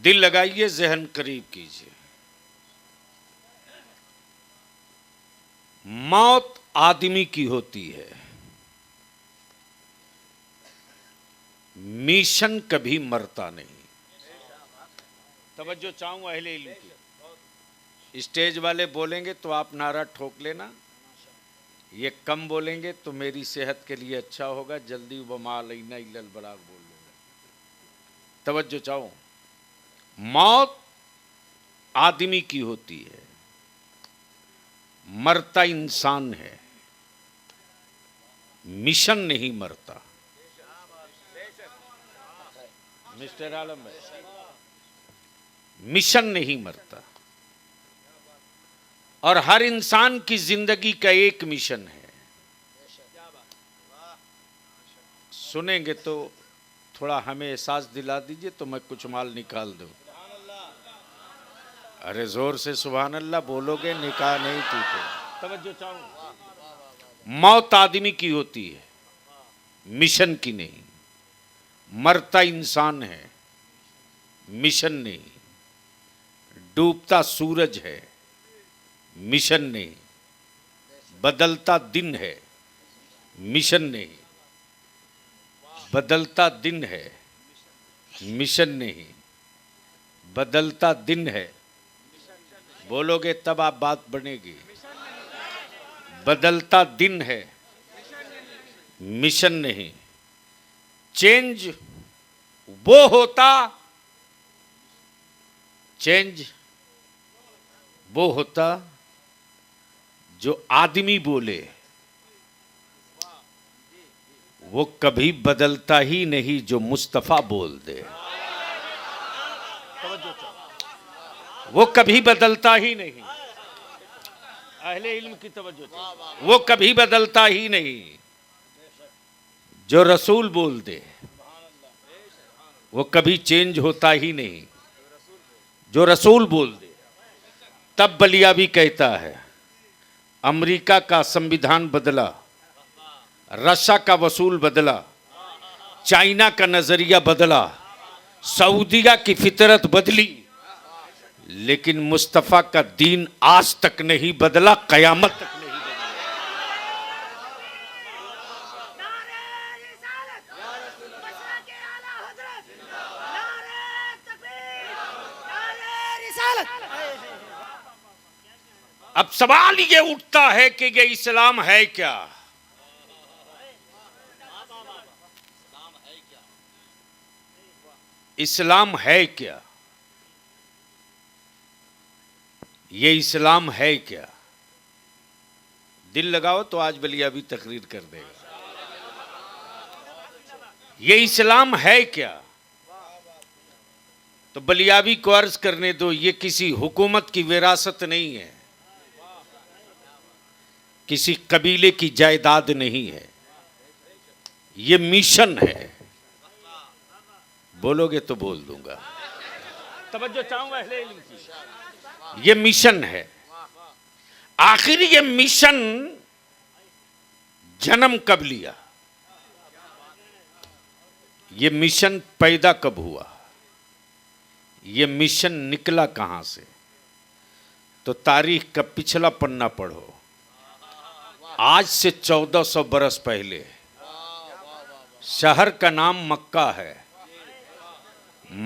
दिल लगाइए, जहन करीब कीजिए। मौत आदमी की होती है, मिशन कभी मरता नहीं। तवज्जो चाहूं अहले इल्म की। स्टेज वाले बोलेंगे तो आप नारा ठोक लेना, ये कम बोलेंगे तो मेरी सेहत के लिए अच्छा होगा, जल्दी वमा अलैना इल्लल बलाग बोल लूंगा। तवज्जो चाहूं, मौत आदमी की होती है, मरता इंसान है, मिशन नहीं मरता। मिस्टर आलम भाई, मिशन नहीं मरता। और हर इंसान की जिंदगी का एक मिशन है। सुनेंगे तो थोड़ा हमें एहसास दिला दीजिए तो मैं कुछ माल निकाल दूं। अरे जोर से सुभान अल्लाह बोलोगे, निकाह नहीं टूटे। तवज्जो चाहूं, मौत आदमी की होती है, मिशन की नहीं। मरता इंसान है, मिशन नहीं। डूबता सूरज है, मिशन नहीं। बदलता दिन है, मिशन नहीं। बदलता दिन है, मिशन नहीं। बदलता दिन है, बोलोगे तब आप बात बनेगी। बदलता दिन है, मिशन नहीं। चेंज वो होता, चेंज वो होता जो आदमी बोले। वो कभी बदलता ही नहीं जो मुस्तफा बोल दे। वो कभी बदलता ही नहीं। अहले इल्म की तवज्जो, वो कभी बदलता ही नहीं जो रसूल बोल दे। वो कभी चेंज होता ही नहीं जो रसूल बोल दे। तब बलियाबी कहता है, अमेरिका का संविधान बदला, रशिया का वसूल बदला, चाइना का नजरिया बदला, सऊदीया की फितरत बदली, लेकिन मुस्तफा का दीन आज तक नहीं बदला, कयामत तक नहीं बदला। अब सवाल ये उठता है कि ये इस्लाम है क्या? इस्लाम है क्या? ये इस्लाम है क्या? दिल लगाओ तो आज बलिया भी तकरीर कर देगा। ये इस्लाम है क्या? तो बलियाबी को अर्ज करने दो, ये किसी हुकूमत की विरासत नहीं है, किसी कबीले की जायदाद नहीं है, ये मिशन है। बोलोगे तो बोल दूंगा। तवज्जो चाहूंगा अहले इल्म की। ये मिशन है। आखिर ये मिशन जन्म कब लिया? ये मिशन पैदा कब हुआ? ये मिशन निकला कहां से? तो तारीख का पिछला पन्ना पढ़ो। आज से 1400 बरस पहले शहर का नाम मक्का है,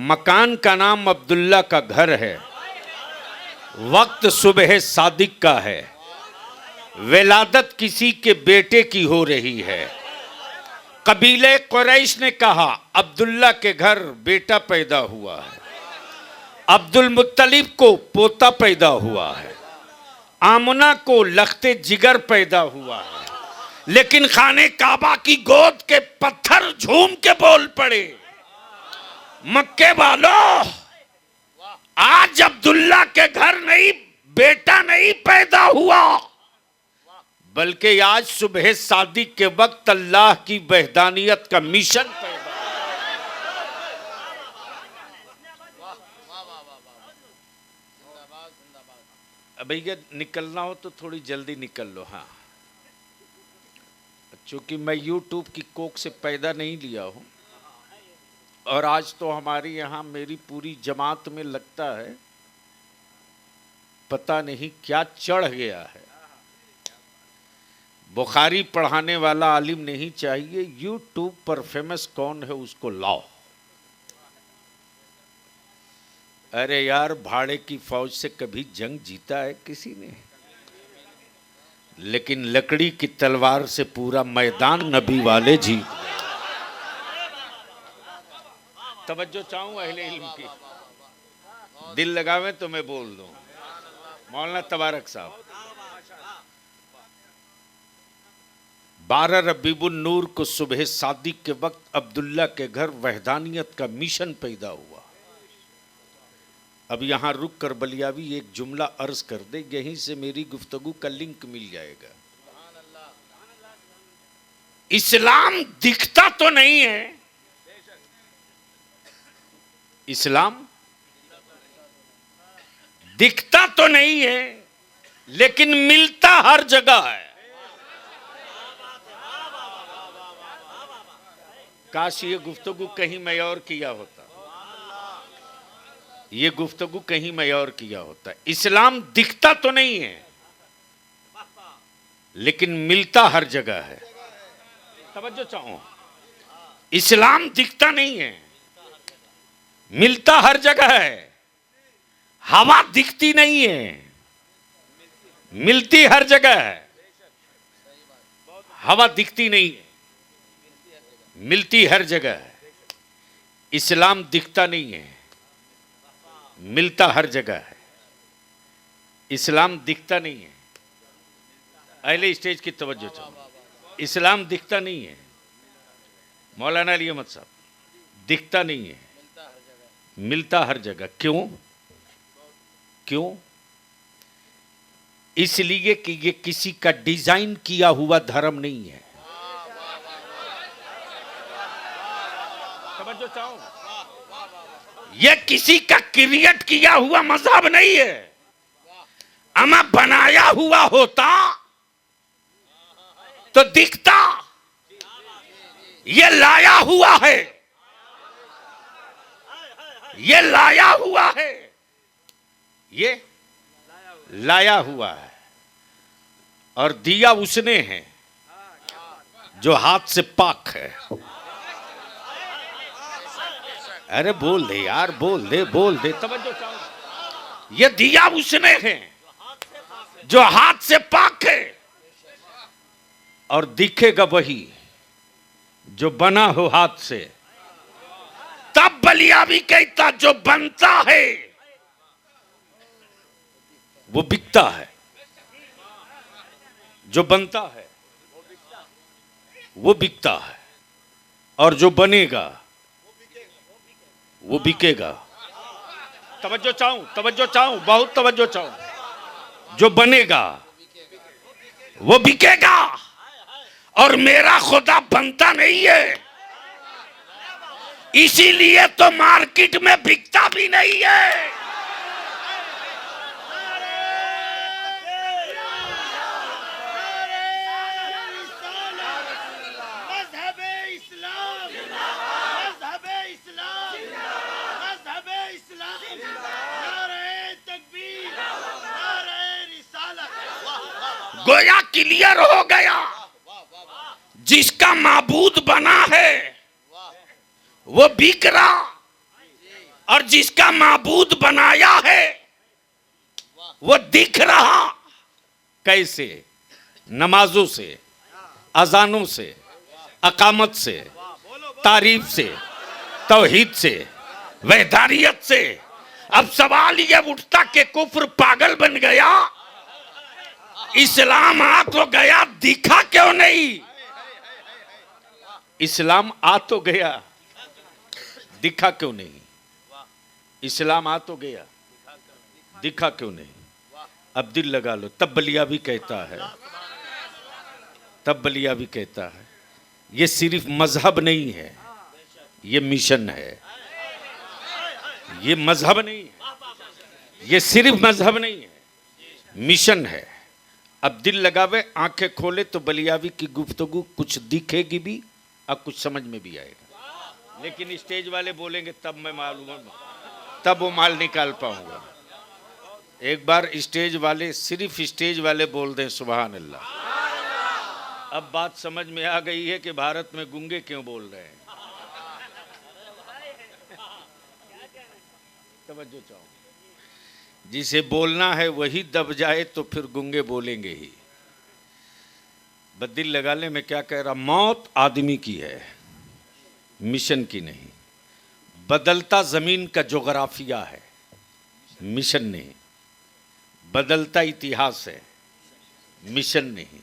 मकान का नाम अब्दुल्ला का घर है, वक्त सुबह सादिक का है, विलादत किसी के बेटे की हो रही है। कबीले कुरैश ने कहा अब्दुल्ला के घर बेटा पैदा हुआ है, अब्दुल मुत्तलिब को पोता पैदा हुआ है, आमना को लखते जिगर पैदा हुआ है, लेकिन खाने काबा की गोद के पत्थर झूम के बोल पड़े, मक्के वालों आज अब्दुल्ला के घर नहीं बेटा नहीं पैदा हुआ, बल्कि आज सुबह शादी के वक्त अल्लाह की वहदानियत का मिशन पैदा। भैया निकलना हो तो थोड़ी जल्दी निकल लो। हाँ, चूंकि मैं यूट्यूब की कोख से पैदा नहीं लिया हूं और आज तो हमारे यहाँ मेरी पूरी जमात में लगता है पता नहीं क्या चढ़ गया है। बुखारी पढ़ाने वाला आलिम नहीं चाहिए, यूट्यूब पर फेमस कौन है उसको लाओ। अरे यार, भाड़े की फौज से कभी जंग जीता है किसी ने? लेकिन लकड़ी की तलवार से पूरा मैदान नबी वाले जीत गए। तवज्जो चाहूं अहले इल्म की, दिल लगावे तो मैं बोल दूं। मौलाना तबारक साहब, 12 रबीउल नूर को सुबह सादिक के वक्त अब्दुल्ला के घर वहदानियत का मिशन पैदा हुआ। अब यहां रुक कर बलियावी एक जुमला अर्ज कर दे, यहीं से मेरी गुफ्तगू का लिंक मिल जाएगा। इस्लाम दिखता तो नहीं है, इस्लाम दिखता तो नहीं है, लेकिन मिलता हर जगह है। काश ये गुफ्तगू कहीं मैं और किया होता, ये गुफ्तगू कहीं मैं और किया होता। इस्लाम दिखता तो नहीं है, लेकिन मिलता हर जगह है। तवज्जो चाहो, इस्लाम दिखता नहीं है, मिलता हर जगह है। हवा दिखती नहीं है, मिलती हर जगह है। हवा दिखती नहीं है, मिलती हर जगह है। इस्लाम दिखता नहीं है, मिलता हर जगह है। इस्लाम दिखता नहीं है, अहले स्टेज की तवज्जो चाहो। इस्लाम दिखता नहीं है, मौलाना अली अहमद साहब, दिखता नहीं है, मिलता हर जगह। क्यों? क्यों? इसलिए कि ये किसी का डिजाइन किया हुआ धर्म नहीं है। समझो चाहो, ये किसी का क्रिएट किया हुआ मजहब नहीं है। अमा बनाया हुआ होता तो दिखता। ये लाया हुआ है, ये लाया हुआ है, ये लाया हुआ है। और दिया उसने है जो हाथ से पाक है। अरे बोल दे यार, बोल दे, बोल दे, तवज्जो चाहो। ये दिया उसने है जो हाथ से पाक है, और दिखेगा वही जो बना हो हाथ से। तब बलियावी कहता जो बनता है वो बिकता है, जो बनता है वो बिकता है, और जो बनेगा वो बिकेगा। तवज्जो चाहूं, तवज्जो चाहूं, बहुत तवज्जो चाहूं। जो बनेगा वो बिकेगा, और मेरा खुदा बनता नहीं है, इसीलिए तो मार्केट में बिकता भी नहीं है। गोया क्लियर हो गया, जिसका माबूद बना है वो बिक रहा, और जिसका माबूद बनाया है वो दिख रहा। कैसे? नमाजों से, अजानों से, अकामत से, तारीफ से, तौहीद से, वहदानियत से। अब सवाल ये उठता कि कुफ्र पागल बन गया, इस्लाम आ तो गया, दिखा क्यों नहीं? इस्लाम आ तो गया, दिखा क्यों नहीं? इस्लाम आ तो गया, दिखा क्यों नहीं? अब दिल लगा लो। तब बलियावी कहता है, तब बलियावी कहता है, ये सिर्फ मजहब नहीं है, ये मिशन है। ये मजहब नहीं है, ये सिर्फ मजहब नहीं है, मिशन है। अब दिल लगावे, आंखें खोले तो बलियावी की गुफ्तगू कुछ दिखेगी भी और कुछ समझ में भी आएगा। लेकिन स्टेज वाले बोलेंगे तब मैं मालूम, तब वो माल निकाल पाऊंगा। एक बार स्टेज वाले, सिर्फ स्टेज वाले बोल दें सुभान अल्लाह। अब बात समझ में आ गई है कि भारत में गूंगे क्यों बोल रहे हैं। तवज्जो चाहो, जिसे बोलना है वही दब जाए तो फिर गूंगे बोलेंगे ही। बदिल लगा ले, मैं क्या कह रहा, मौत आदमी की है, मिशन की नहीं। बदलता जमीन का जोग्राफिया है, मिशन नहीं। बदलता इतिहास है, मिशन नहीं।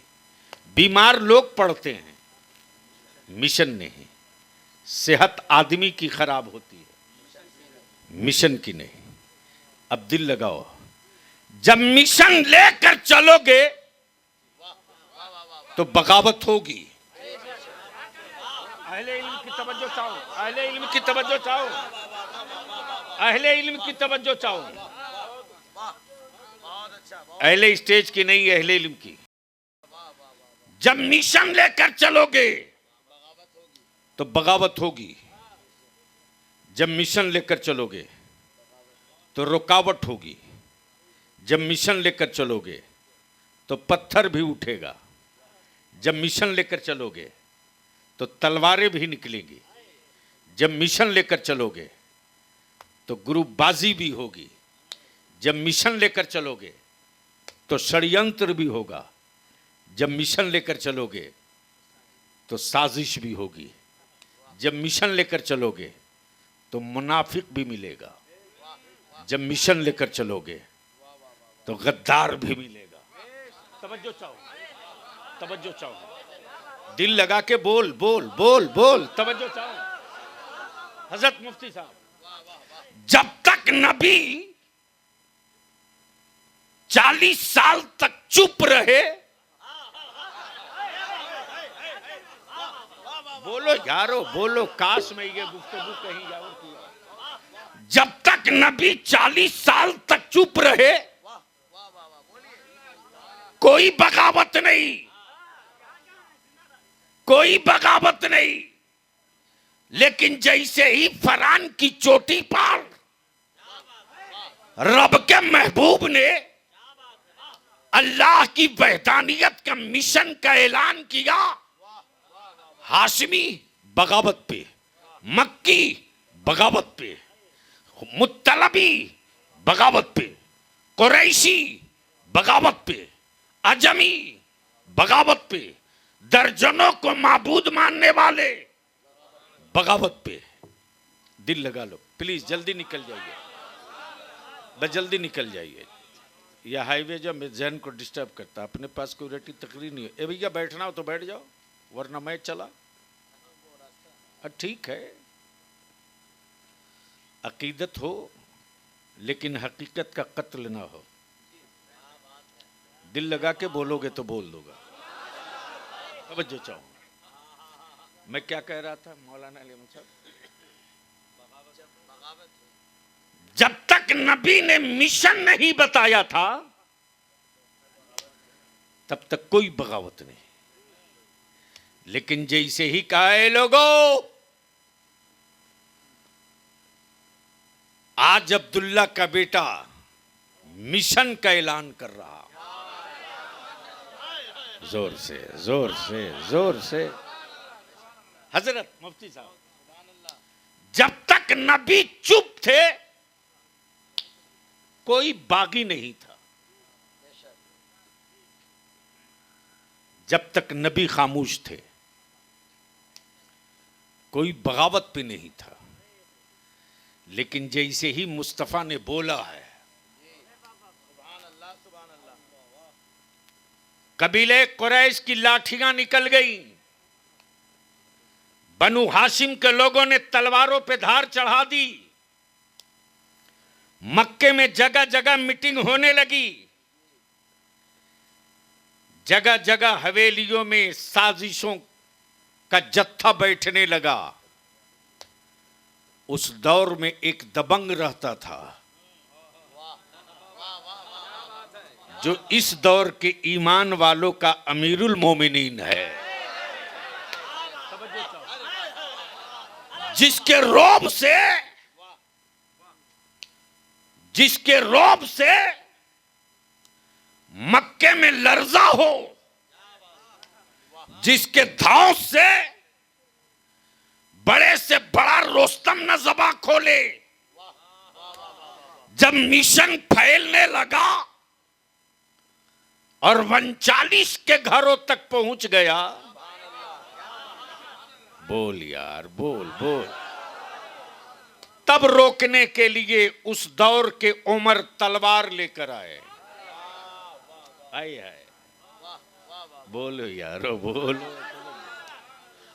बीमार लोग पड़ते हैं, मिशन नहीं। सेहत आदमी की खराब होती है, मिशन की नहीं। अब दिल लगाओ, जब मिशन लेकर चलोगे तो बगावत होगी। अहले इल्म की तवज्जो चाहो, अहले इल्म की तवज्जो चाहो, अहले इल्म की तवज्जो चाहो। अहले स्टेज की नहीं, अहले इल्म की। जब मिशन लेकर चलोगे तो बगावत होगी। जब मिशन लेकर चलोगे तो रुकावट होगी। जब मिशन लेकर चलोगे तो पत्थर भी उठेगा। जब मिशन लेकर चलोगे तो तलवारें भी निकलेंगी। जब मिशन लेकर चलोगे तो ग्रुपबाजी भी होगी। जब मिशन लेकर चलोगे तो षड्यंत्र भी होगा। जब मिशन लेकर चलोगे तो साजिश भी होगी। जब मिशन लेकर चलोगे तो मुनाफिक भी मिलेगा। जब मिशन लेकर चलोगे तो गद्दार भी मिलेगा। तवज्जो चाहो, तवज्जो चाहो, दिल लगा के बोल बोल बोल बोल, तवज्जो चाहो। हजरत मुफ्ती साहब, जब तक नबी 40 साल तक चुप रहे, बोलो यारो बोलो, काश में ये गुफ्तगू कहीं और किया। जब तक नबी 40 साल तक चुप रहे, कोई बगावत नहीं, कोई बगावत नहीं। लेकिन जैसे ही फरान की चोटी पर रब के महबूब ने अल्लाह की वहदानियत का मिशन का ऐलान किया, हाशमी बगावत पे, मक्की बगावत पे, मुत्तलबी बगावत पे, कुरैशी बगावत पे, अजमी बगावत पे, दर्जनों को माबूद मानने वाले बगावत पे। दिल लगा लो प्लीज, जल्दी निकल जाइए, बस जल्दी निकल जाइए। यह हाईवे जो मेरे जहन को डिस्टर्ब करता, अपने पास कोई रटी तकरीर नहीं है। ए भैया बैठना हो तो बैठ जाओ, वरना मैं चला। ठीक है, अकीदत हो लेकिन हकीकत का कत्ल ना हो। दिल लगा के बोलोगे तो बोल दूंगा। तवज्जो चाहो, मैं क्या कह रहा था मौलाना अली साहब, जब तक नबी ने मिशन नहीं बताया था तब तक कोई बगावत नहीं। लेकिन जैसे ही कहा है लोगों, आज अब्दुल्ला का बेटा मिशन का ऐलान कर रहा, जोर से जोर से जोर से। हजरत मुफ्ती साहब, जब तक नबी चुप थे कोई बागी नहीं था। जब तक नबी खामोश थे कोई बगावत पे नहीं था। लेकिन जैसे ही मुस्तफा ने बोला है, कबीले कुरैश की लाठियां निकल गई, बनु हाशिम के लोगों ने तलवारों पे धार चढ़ा दी, मक्के में जगह जगह मीटिंग होने लगी, जगह जगह हवेलियों में साजिशों का जत्था बैठने लगा। उस दौर में एक दबंग रहता था जो इस दौर के ईमान वालों का अमीरुल मोमिनीन है। जिसके रौब से मक्के में लर्जा हो, जिसके धौंस से बड़े से बड़ा रोस्तम न ज़बां खोले, जब मिशन फैलने लगा और 39 के घरों तक पहुंच गया, बोल यार बोल बोल, तब रोकने के लिए उस दौर के उमर तलवार लेकर आए। आए बोलो यारो बोलो।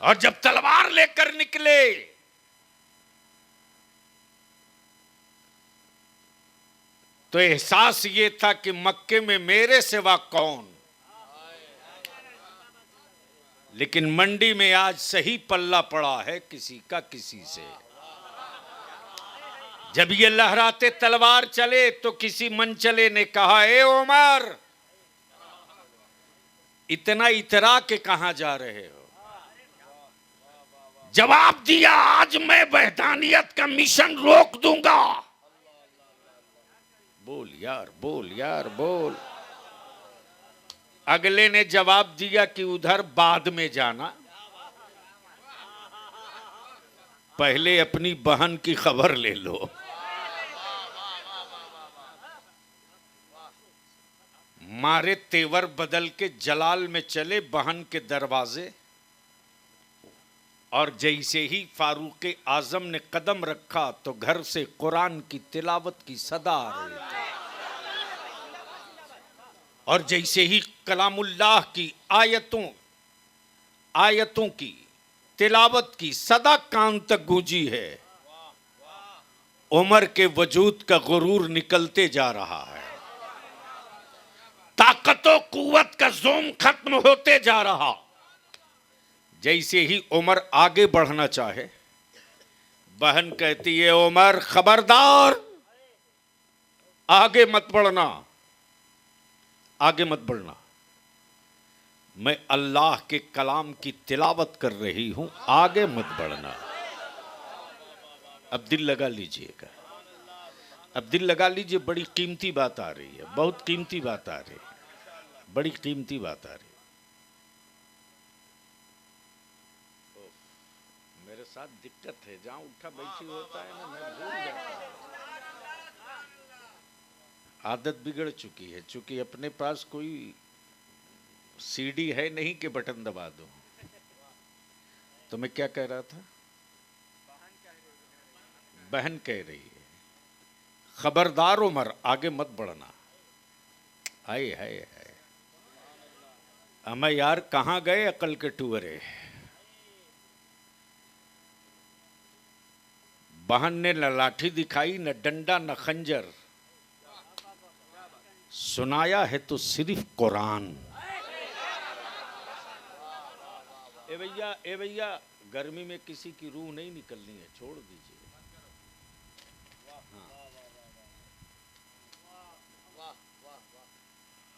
और जब तलवार लेकर निकले तो एहसास ये था कि मक्के में मेरे सिवा कौन। लेकिन मंडी में आज सही पल्ला पड़ा है किसी का किसी से। जब ये लहराते तलवार चले तो किसी मनचले ने कहा, ए उमर, इतना इतरा के कहां जा रहे हो? जवाब दिया, आज मैं वहदानियत का मिशन रोक दूंगा। बोल यार बोल यार बोल। अगले ने जवाब दिया कि उधर बाद में जाना, पहले अपनी बहन की खबर ले लो। मारे तेवर बदल के जलाल में चले बहन के दरवाजे, और जैसे ही फारूक आजम ने कदम रखा तो घर से कुरान की तिलावत की सदा आ रही थी। और जैसे ही कलामुल्लाह की आयतों की तिलावत की सदा कान तक गूंजी है, उमर के वजूद का गुरूर निकलते जा रहा है, ताकतों कुव्वत का जोम खत्म होते जा रहा। जैसे ही उमर आगे बढ़ना चाहे, बहन कहती है, उमर खबरदार, आगे मत बढ़ना, आगे मत बढ़ना, मैं अल्लाह के कलाम की तिलावत कर रही हूं, आगे मत बढ़ना। अब दिल लगा लीजिएगा, अब दिल लगा लीजिए, बड़ी कीमती बात आ रही है, बहुत कीमती बात आ रही है, बड़ी कीमती बात आ रही है। मेरे साथ दिक्कत है, जहां उठा बैठी होता है ना, मैं भूल जाता हूं। आदत बिगड़ चुकी है, चूंकि अपने पास कोई सीडी है नहीं कि बटन दबा दूं। तो मैं क्या कह रहा था? बहन कह रही है, खबरदार उमर, आगे मत बढ़ना। हाय हाय हाय, हमें यार कहां गए अकल के टुअरे। बहन ने न लाठी दिखाई, न डंडा, न खंजर, सुनाया है तो सिर्फ कुरान। ए भैया, गर्मी में किसी की रूह नहीं निकलनी है, छोड़ दीजिए।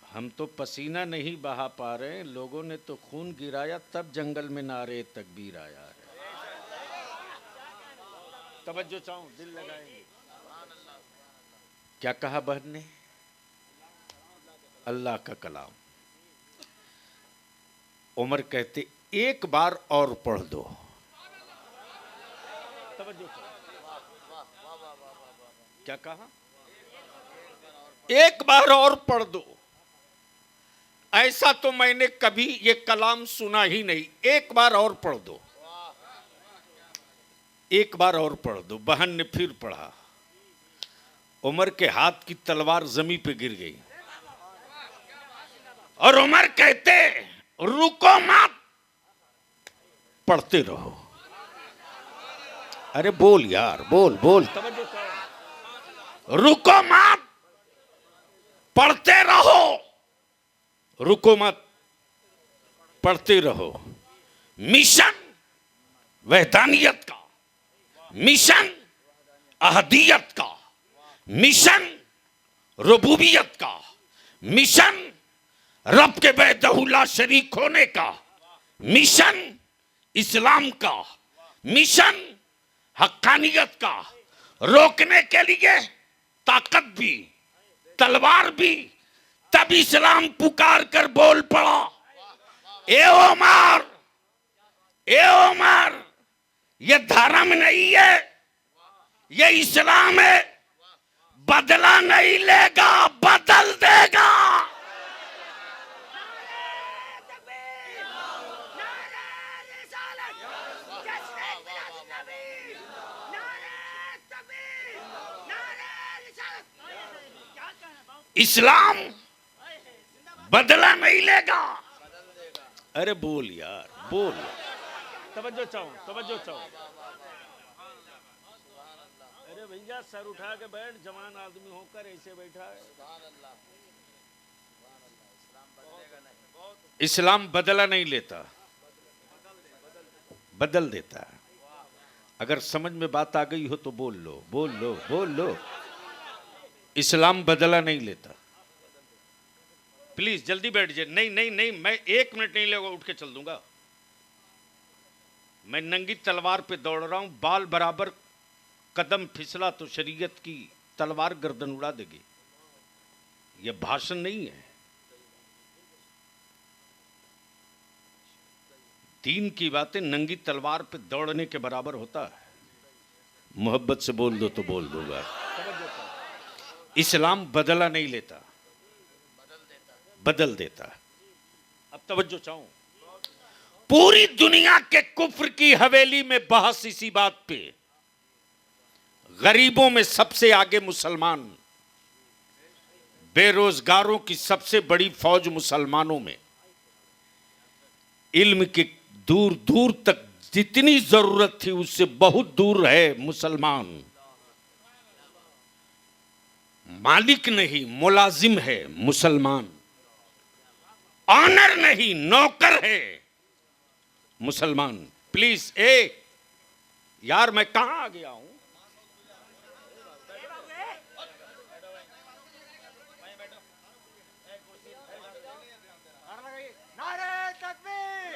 हम तो पसीना नहीं बहा पा रहे हैं, लोगों ने तो खून गिराया, तब जंगल में नारे तकबीर आया है। तवज्जो चाहूं, दिल लगाएंगे। क्या कहा बहन ने? अल्लाह का कलाम। उमर कहते, एक बार और पढ़ दो। तवज्जो चाहूं, क्या कहा? एक बार और पढ़ दो। ऐसा तो मैंने कभी ये कलाम सुना ही नहीं, एक बार और पढ़ दो, एक बार और पढ़ दो। बहन ने फिर पढ़ा, उमर के हाथ की तलवार जमीन पे गिर गई और उमर कहते, रुको मत, पढ़ते रहो। अरे बोल यार, बोल बोल, रुको मत, पढ़ते रहो, रुको मत, पढ़ते रहो। मिशन वहदानियत का, मिशन अहदियत का, मिशन रुबूबियत का, मिशन रब के वहदहुल्ला शरीक होने का, मिशन इस्लाम का, मिशन हक्कानियत का रोकने के लिए ताकत भी, तलवार भी। तब इस्लाम पुकार कर बोल पड़ा, ए उमर, ए उमर, ये धर्म नहीं है, ये इस्लाम है। बदला नहीं लेगा, बदल देगा। इस्लाम बदला नहीं लेगा। अरे बोल यार, बोल। तवज्जो चाहो, तवज्जो चाहो। अरे भैया सर उठा के बैठ, जवान आदमी होकर ऐसे बैठा है। इस्लाम बदला नहीं लेता, बदल देता है। अगर समझ में बात आ गई हो तो बोल लो, बोल लो, बोल लो। इस्लाम बदला नहीं लेता। प्लीज जल्दी बैठ जाए। नहीं नहीं नहीं, मैं 1 मिनट नहीं लगेगा, उठ के चल दूंगा। मैं नंगी तलवार पे दौड़ रहा हूं, बाल बराबर, कदम फिसला तो शरीयत की तलवार गर्दन उड़ा देगी। यह भाषण नहीं है, दीन की बातें नंगी तलवार पे दौड़ने के बराबर होता है। मोहब्बत से बोल दो तो बोल दूंगा। इस्लाम बदला नहीं लेता, बदल देता है। अब तवज्जो चाहूं, पूरी दुनिया के कुफ्र की हवेली में बहस इसी बात पे। गरीबों में सबसे आगे मुसलमान, बेरोजगारों की सबसे बड़ी फौज मुसलमानों में। इल्म के दूर दूर तक जितनी जरूरत थी उससे बहुत दूर है मुसलमान। मालिक नहीं, मुलाजिम है मुसलमान। ऑनर नहीं, नौकर है मुसलमान। प्लीज यार, मैं कहां आ गया हूं? नारे तकबीर,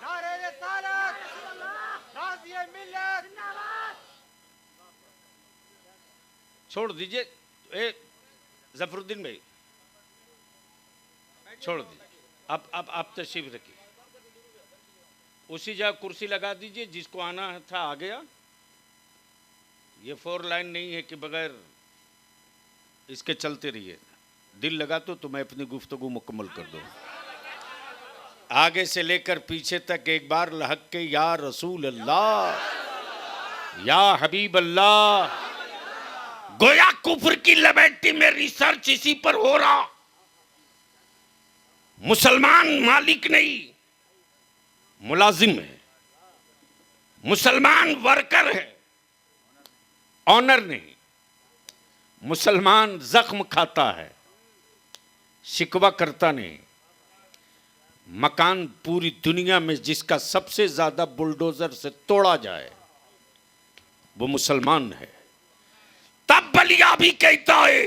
नारे रिसालत, गाज़ी मिल्लत। छोड़ दीजिए जफरुद्दीन भाई, छोड़ दीजिए। अब आप तशरीफ रखिए, उसी जगह कुर्सी लगा दीजिए। जिसको आना था आ गया। ये 4 लाइन नहीं है कि बगैर इसके चलते रहिए। दिल लगा तो मैं अपनी गुफ्तगू मुकम्मल कर दूं। आगे से लेकर पीछे तक एक बार लहक के या रसूल अल्लाह, या हबीब अल्लाह। गोया कुफ्र की लैबोरेटरी में रिसर्च इसी पर हो रहा। मुसलमान मालिक नहीं, मुलाजिम है। मुसलमान वर्कर है, ऑनर नहीं। मुसलमान जख्म खाता है, शिकवा करता नहीं। मकान पूरी दुनिया में जिसका सबसे ज्यादा बुलडोजर से तोड़ा जाए वो मुसलमान है। तब बलिया भी कहता है,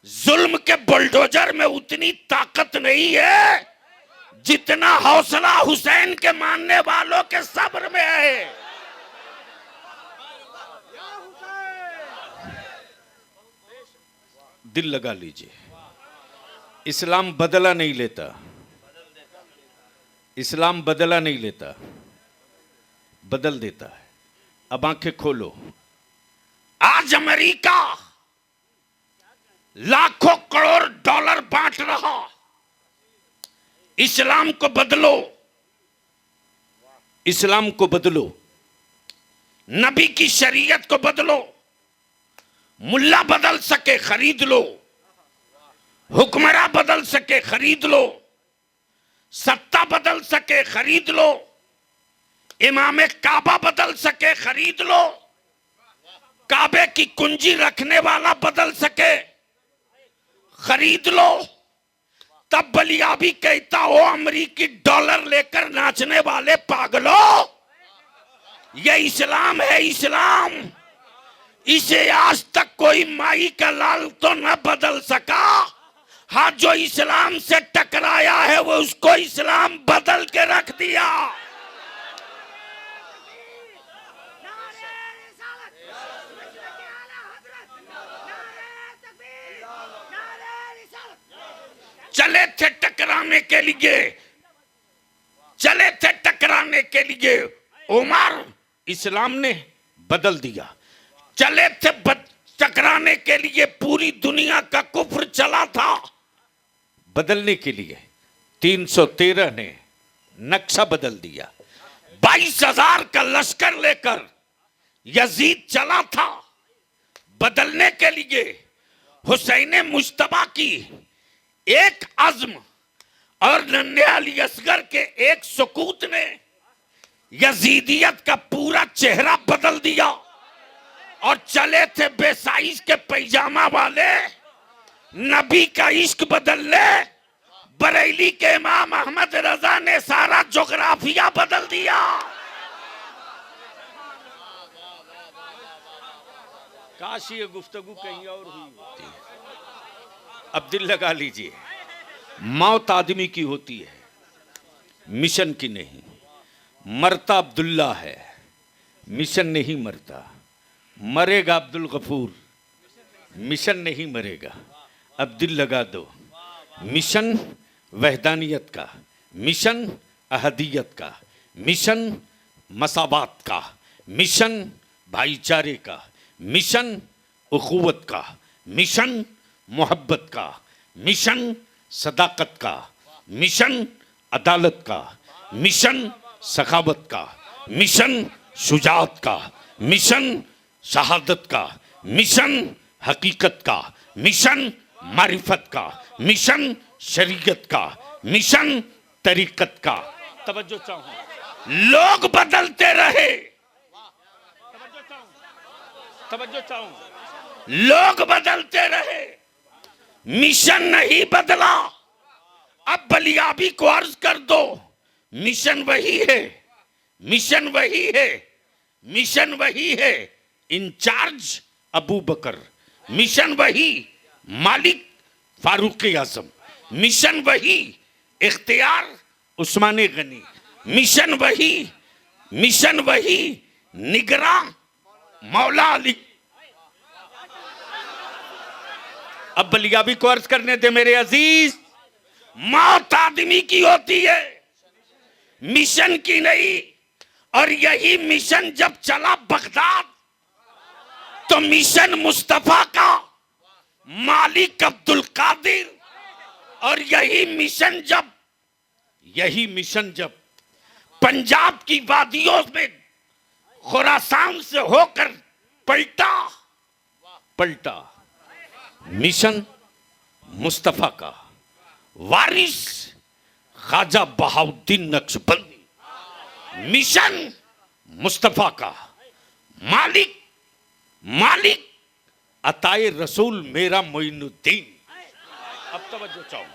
जुल्म के बुलडोजर में उतनी ताकत नहीं है जितना हौसला हुसैन के मानने वालों के सब्र में है। दिल लगा लीजिए, इस्लाम बदला नहीं लेता, इस्लाम बदला नहीं लेता, बदल देता है। अब आंखें खोलो। आज अमेरिका लाखों करोड़ डॉलर बांट रहा। इस्लाम को बदलो, इस्लाम को बदलो, नबी की शरीयत को बदलो। मुल्ला बदल सके खरीद लो, हुक्मरान बदल सके खरीद लो, सत्ता बदल सके खरीद लो, इमाम काबा बदल सके खरीद लो, काबे की कुंजी रखने वाला बदल सके खरीद लो। तब बलिया भी कहता हो, अमरीकी डॉलर लेकर नाचने वाले पागलों, ये इस्लाम है इस्लाम। इसे आज तक कोई माई का लाल तो न बदल सका। हाँ, जो इस्लाम से टकराया है वो उसको इस्लाम बदल के रख दिया। चले थे टकराने के लिए, चले थे टकराने के लिए, उमर इस्लाम ने बदल दिया। चले थे टकराने के लिए, पूरी दुनिया का कुफ्र चला था, बदलने के लिए 313 ने नक्शा बदल दिया। 22,000 का लश्कर लेकर यजीद चला था, बदलने के लिए। हुसैन मुश्तबा की एक अज़्म और नन्हे अली असगर के एक सुकूत ने यजीदियत का पूरा चेहरा बदल दिया। और चले थे बेसाइज के पैजामा वाले, नबी का इश्क बदलने बरेली के इमाम अहमद रजा ने सारा जोग्राफिया बदल दिया। काश ये गुफ्तगू कहीं और हुई होती। अब दिल लगा लीजिए, मौत आदमी की होती है, मिशन की नहीं। मरता अब्दुल्ला है, मिशन नहीं मरता। मरेगा अब्दुल गफूर, मिशन नहीं मरेगा। अब दिल लगा दो, मिशन वहदानियत का, मिशन अहदियत का, मिशन मसाबात का, मिशन भाईचारे का, मिशन उखुवत का, मिशन मोहब्बत का, मिशन सदाकत का, मिशन अदालत का, मिशन सखावत का, मिशन शुजाअत का, मिशन शहादत का, मिशन हकीकत का, मिशन मारिफत का, मिशन शरीयत का, मिशन तरीकत का। तवज्जो चाहूं, लोग बदलते रहे, तवज्जो चाहूं, लोग बदलते रहे, मिशन नहीं बदला। अब बलियाबी को अर्ज कर दो, मिशन वही है, मिशन वही है, मिशन वही है। इंचार्ज अबू बकर, मिशन वही मालिक फारूक आजम, मिशन वही इख्तियार उस्मान गनी, मिशन वही, मिशन वही निगरा मौला अली। अब बलियाबी को अर्ज करने दे मेरे अजीज, मौत आदमी की होती है, मिशन की नहीं। और यही मिशन जब चला बगदाद, तो मिशन मुस्तफा का मालिक अब्दुल कादिर, और यही मिशन जब पंजाब की वादियों में खुरासान से होकर पलटा, मिशन मुस्तफा का वारिस ख्वाजा बहाउद्दीन नक्शबंदी, मिशन मुस्तफा का मालिक अताए रसूल मेरा मोइनुद्दीन। अब तवज्जो चाहूं,